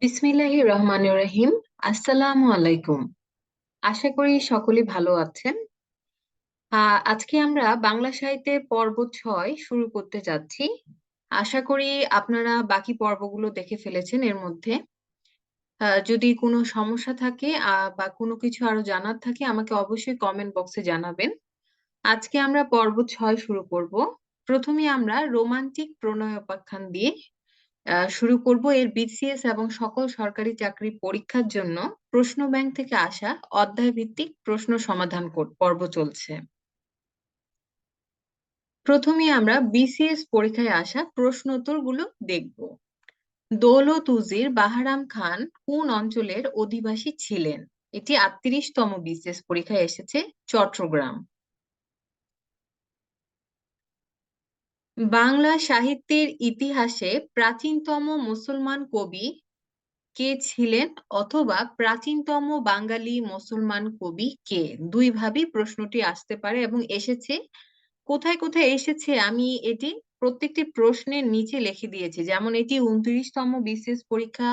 বিসমিল্লাহির রহমানির রহিম। আসসালামু আলাইকুম। আশা করি সকলে ভালো আছেন। আজকে আমরা বাংলা সাহিত্যের পর্ব 6 শুরু করতে যাচ্ছি। আশা করি আপনারা বাকি পর্বগুলো দেখে ফেলেছেন এর মধ্যে। যদি কোনো সমস্যা থাকে বা কোনো কিছু আরো জানার থাকে আমাকে অবশ্যই কমেন্ট বক্সে জানাবেন। আজকে আমরা পর্ব 6 শুরু করব। প্রথমে আমরা রোমান্টিক প্রণয় উপাখ্যান দিয়ে শুরু করব। এর বিসিএস এবং সকল সরকারি চাকরি পরীক্ষার জন্য প্রশ্ন ব্যাংক থেকে আসা অধ্যায় ভিত্তিক প্রশ্ন সমাধান পর্ব চলছে। প্রথমে আমরা বিসিএস পরীক্ষায় আসা প্রশ্ন উত্তরগুলো দেখব। দৌলত উজির বাহারাম খান কোন অঞ্চলের অধিবাসী ছিলেন? এটি ৩৮তম বিসিএস পরীক্ষায় এসেছে, চট্টগ্রাম। বাংলা সাহিত্যের ইতিহাসে প্রাচীনতম মুসলমান কবি কে ছিলেন, অথবা প্রাচীনতম বাঙালি মুসলমান কবি কে? দুই ভাবেই প্রশ্নটি আসতে পারে এবং এসেছে। কোথায় কোথায় এসেছে আমি এটি প্রত্যেকটি প্রশ্নের নিচে লিখে দিয়েছি। যেমন এটি 29তম বিসিএস পরীক্ষা,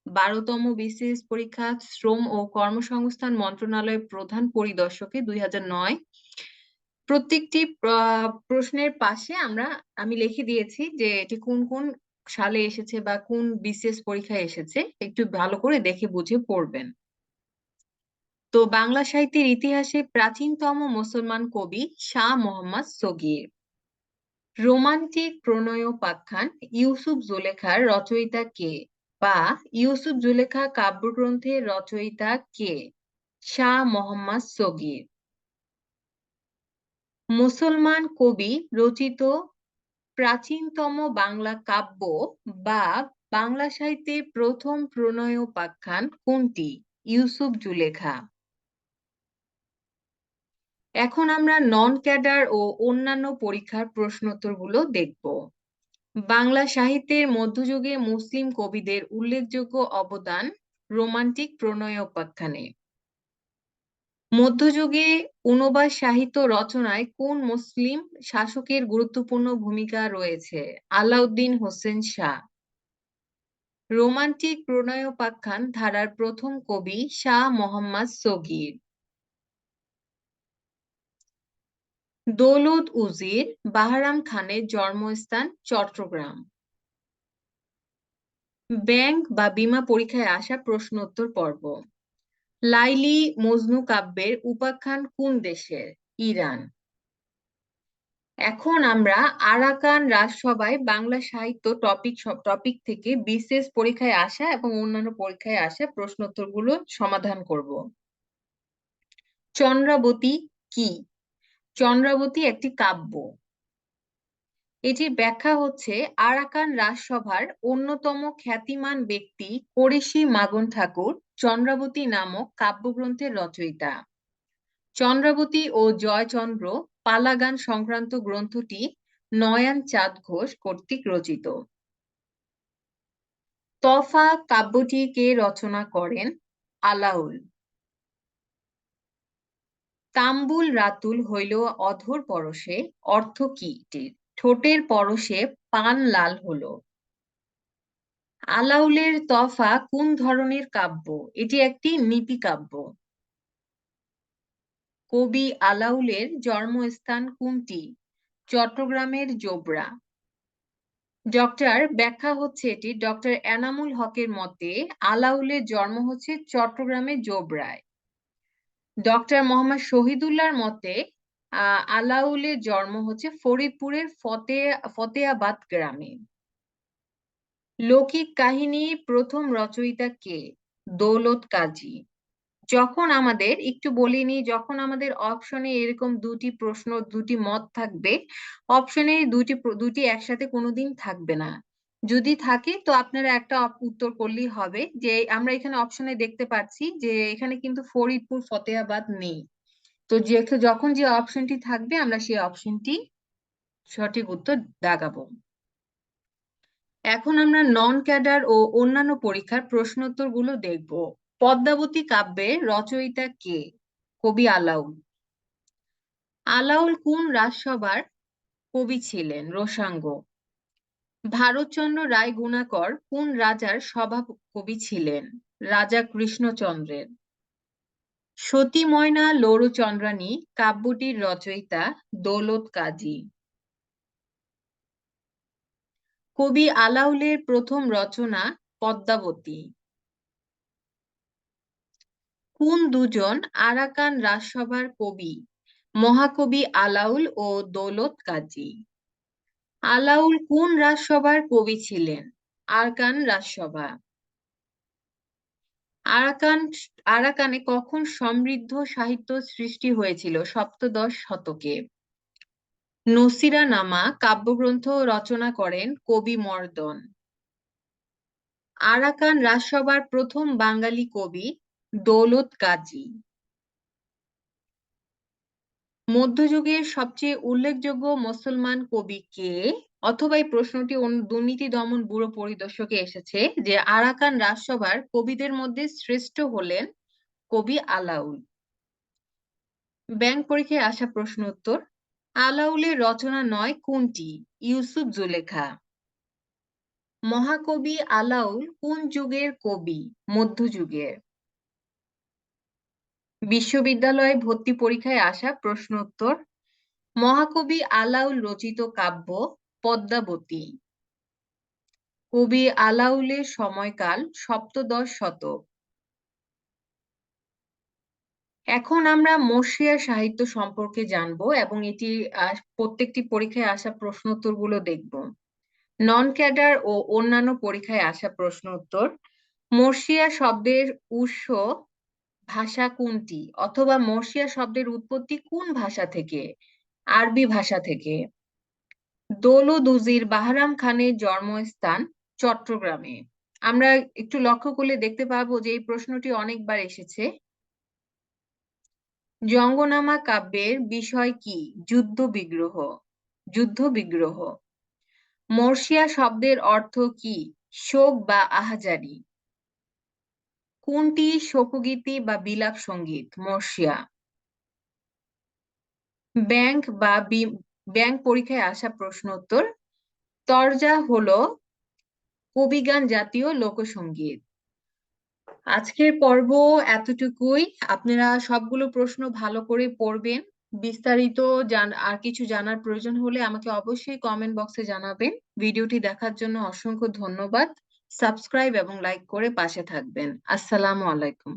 12তম বিসিএস পরীক্ষা, শ্রম ও কর্মসংস্থান মন্ত্রণালয়ের প্রধান পরিদর্শকে 2009। প্রত্যেকটি প্রশ্নের পাশে আমি লিখে দিয়েছি যে এটি কোন কোন সালে এসেছে বা কোন বিসিএস পরীক্ষায় এসেছে, একটু ভালো করে দেখে বুঝে পড়বেন। তো বাংলা সাহিত্যের ইতিহাসে প্রাচীনতম মুসলমান কবি শাহ মোহাম্মদ সগীর। রোমান্টিক প্রণয়োপাখ্যান ইউসুফ জুলেখার রচয়িতা কে? বা ইউসুফ জুলেখা কাব্যগ্রন্থের রচয়িতা কে? শাহ মোহাম্মদ সগীর। মুসলমান কবি রচিত প্রাচীনতম বাংলা কাব্য বা বাংলা সাহিত্যের প্রথম প্রণয়োপাখ্যান কোনটি? ইউসুফ জুলেখা। এখন আমরা নন ক্যাডার ও অন্যান্য পরীক্ষার প্রশ্নোত্তরগুলো দেখব। বাংলা সাহিত্যের মধ্যযুগে মুসলিম কবিদের উল্লেখযোগ্য অবদান রোমান্টিক প্রণয়োপাখ্যানে। মধ্যযুগে অনুবাদ সাহিত্য রচনায় কোন মুসলিম শাসকের গুরুত্বপূর্ণ ভূমিকা রয়েছে? আলাউদ্দিন হোসেন শাহ। রোমান্টিক প্রণয়োপাখ্যান ধারার প্রথম কবি শাহ মোহাম্মদ সগীর। দৌলত উজির বাহারাম খানের জন্মস্থান চট্টগ্রাম। ব্যাংক বা বীমা পরীক্ষায় আসা প্রশ্নোত্তর পর্ব। লাইলি মজনু কাব্যের উপাখ্যান কোন দেশের? ইরান। এখন আমরা আরাকান রাজসভায় বাংলা সাহিত্য টপিক থেকে বিসিএস পরীক্ষায় আসা এবং অন্যান্য পরীক্ষায় আসা প্রশ্নোত্তরগুলো সমাধান করব। চন্দ্রাবতী কি? চন্দ্রাবতী একটি কাব্য। এটির ব্যাখ্যা হচ্ছে আরাকান রাজসভার অন্যতম খ্যাতিমান ব্যক্তি করিশি মাগন ঠাকুর চন্দ্রাবতী নামক কাব্যগ্রন্থের রচয়িতা। চন্দ্রাবতী ও জয়চন্দ্র পালাগান সংক্রান্ত গ্রন্থটি নয়ন চাঁদ ঘোষ কর্তৃক রচিত। তফা কাব্যটি কে রচনা করেন? আলাউল। তাম্বুল রাতুল হইল অধর পরশে, অর্থ কি এটির? ঠোঁটের পরশে পান লাল হলো। আলাউলের তফা কোন ধরনের কাব্য? এটি একটি নীতি কাব্য। কবি আলাউলের জন্মস্থান কোনটি? চট্টগ্রামের জোবরা। ব্যাখ্যা হচ্ছে এটি ডক্টর এনামুল হকের মতে আলাউলের জন্ম হচ্ছে চট্টগ্রামের জোবরায়। ডক্টর মোহাম্মদ শহীদুল্লাহর মতে আলাউলের জন্ম হচ্ছে ফরিদপুরের ফতেয়াবাদ গ্রামে। লৌকিক কাহিনী প্রথম রচয়িতা কে? দৌলত কাজী। যখন আমাদের অপশনে এরকম দুটি মত থাকবে, অপশনে দুটি একসাথে কোনোদিন থাকবে না। যদি থাকে তো আপনারা একটা উত্তর করলেই হবে। যে আমরা এখানে অপশনে দেখতে পাচ্ছি যে এখানে কিন্তু ফরিদপুর ফতেহাবাদ নেই। তো যখন যে অপশনটি থাকবে আমরা সেই অপশনটি সঠিক উত্তর দাগাবো। এখন আমরা নন ক্যাডার ও অন্যান্য পরীক্ষার প্রশ্নোত্তর গুলো দেখব। পদ্মাবতী কাব্যের রচয়িতা কে? কবি আলাউল। আলাউল কোন রাজসভার কবি ছিলেন? রোসাঙ্গ। ভারতচন্দ্র রায় গুণাকর কোন রাজার সভাকবি ছিলেন? রাজা কৃষ্ণচন্দ্রের। সতী ময়না লৌরচন্দ্রানী কাব্যটির রচয়িতা দৌলত কাজী। কবি আলাউলের প্রথম রচনা পদ্মাবতী। কোন দুজন আরাকান রাজসভার কবি? মহাকবি আলাউল ও দৌলত কাজী। আলাউল কোন রাজসভার কবি ছিলেন? আরাকান রাজসভা। আরাকান আরাকানে কখন সমৃদ্ধ সাহিত্য সৃষ্টি হয়েছিল? সপ্তদশ শতকে। নসিরানামা কাব্যগ্রন্থ রচনা করেন কবি মর্দন। আরাকান রাজসভার প্রথম বাঙালি কবি দৌলত কাজী। মধ্যযুগের সবচেয়ে উল্লেখযোগ্য মুসলমান কবি কে? অথবা এই প্রশ্নটি দুর্নীতি দমন ব্যুরো পরিদর্শকে এসেছে যে আরাকান রাজসভার কবিদের মধ্যে শ্রেষ্ঠ হলেন কবি আলাউল। ব্যাংক পরীক্ষায় আসা প্রশ্ন উত্তর। আলাউলের রচনা নয় কোনটি? ইউসুফ জুলেখা। মহাকবি আলাউল কোন যুগের কবি? মধ্যযুগের। বিশ্ববিদ্যালয়ে ভর্তি পরীক্ষায় আসা প্রশ্ন উত্তর। মহাকবি আলাউল রচিত কাব্য পদ্মাবতী। কবি আলাউলের সময়কাল সপ্তদশ শতক। এখন আমরা মরসিয়া সাহিত্য সম্পর্কে জানবো এবং এটি প্রত্যেকটি পরীক্ষায় আসা প্রশ্ন উত্তরগুলো দেখব। নন ক্যাডার ও অন্যান্য পরীক্ষায় আসা প্রশ্ন উত্তর। মরসিয়া শব্দের উৎস ভাষা কোনটি? অথবা মরসিয়া শব্দের উৎপত্তি কোন ভাষা থেকে? আরবি ভাষা থেকে। দৌলত উজির বাহরাম খানের জন্মস্থান চট্টগ্রামে। আমরা একটু লক্ষ্য করলে দেখতে পাবো যে এই প্রশ্নটি অনেকবার এসেছে। জঙ্গনামা কাব্যের বিষয় কি? যুদ্ধ বিগ্রহ। যুদ্ধ বিগ্রহ। মরসিয়া শব্দের অর্থ কি? শোক বা আহাজারি। কোনটি শোকগীতি বা বিলাপ সঙ্গীত? মরসিয়া। ব্যাংক পরীক্ষায় আসা প্রশ্ন উত্তর। তরজা হলো কবিগান জাতীয় লোকসঙ্গীত। আজকের পর্ব এতটুকুই। আপনারা সবগুলো প্রশ্ন ভালো করে পড়বেন। বিস্তারিত আর কিছু জানার প্রয়োজন হলে আমাকে অবশ্যই কমেন্ট বক্সে জানাবেন। ভিডিওটি দেখার জন্য অসংখ্য ধন্যবাদ। সাবস্ক্রাইব এবং লাইক করে পাশে থাকবেন। আসসালামু আলাইকুম।